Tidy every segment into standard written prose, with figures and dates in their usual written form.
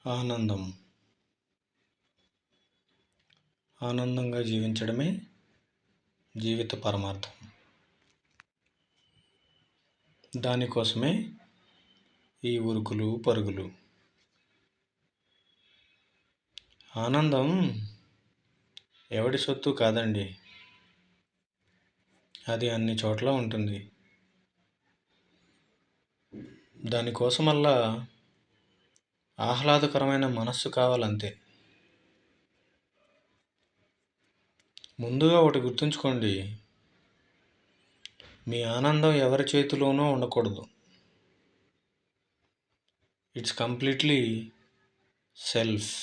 ఆనందం. ఆనందంగా జీవించడమే జీవిత పరమార్థం. దానికోసమే ఈ ఉరుకులు పరుగులు. ఆనందం ఎవడి సొత్తు కాదండి. అది అన్ని చోట్ల ఉంటుంది. దానికోసమల్లా ఆహ్లాదకరమైన మనస్సు కావాలంతే. ముందుగా ఒకటి గుర్తుంచుకోండి, మీ ఆనందం ఎవరి చేతిలోనో ఉండకూడదు. It's completely self.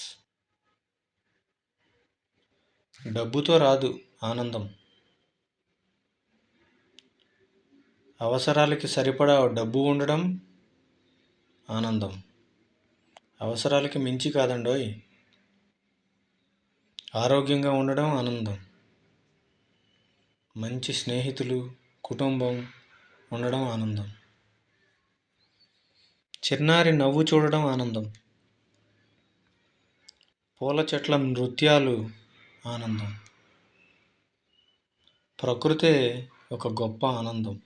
డబ్బుతో రాదు ఆనందం. అవసరాలకి సరిపడా డబ్బు ఉండడం ఆనందం. అవసరాలకి మించి కాదండోయ్. ఆరోగ్యంగా ఉండడం ఆనందం. మంచి స్నేహితులు, కుటుంబం ఉండడం ఆనందం. చిన్నారి నవ్వు చూడడం ఆనందం. పూల చెట్ల నృత్యాలు ఆనందం. ప్రకృతే ఒక గొప్ప ఆనందం.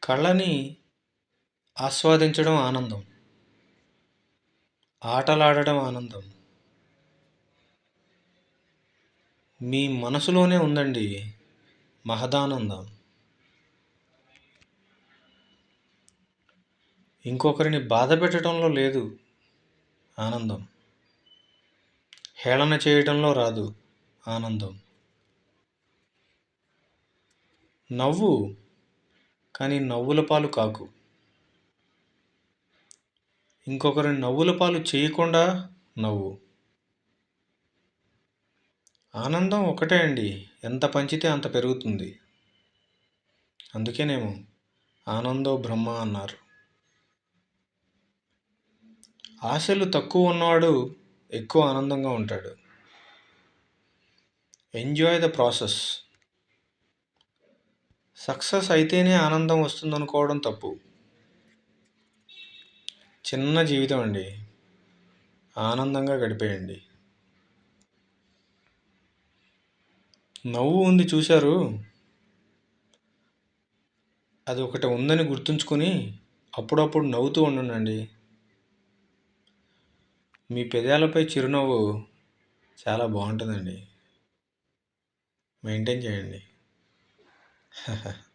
కళని ఆస్వాదించడం ఆనందం. ఆటలాడడం ఆనందం. మీ మనసులోనే ఉందండి మహదానందం. ఇంకొకరిని బాధ పెట్టడంలో లేదు ఆనందం. హేళన చేయడంలో రాదు ఆనందం. నవ్వు, కానీ నవ్వుల పాలు కాకు. ఇంకొకరిని నవ్వుల పాలు చేయకుండా నవ్వు. ఆనందం ఒకటే అండి, ఎంత పంచితే అంత పెరుగుతుంది. అందుకేనేమో ఆనందో బ్రహ్మ అన్నారు. ఆశలు తక్కువ ఉన్నవాడు ఎక్కువ ఆనందంగా ఉంటాడు. Enjoy the process. సక్సెస్ అయితేనే ఆనందం వస్తుందనుకోవడం తప్పు. చిన్న జీవితం అండి, ఆనందంగా గడిపేయండి. నవ్వు ఉంది చూశారు, అది ఒకటి ఉందని గుర్తుంచుకొని అప్పుడప్పుడు నవ్వుతూ ఉండండి. మీ పెదాలపై చిరునవ్వు చాలా బాగుంటుందండి. మెయింటైన్ చేయండి.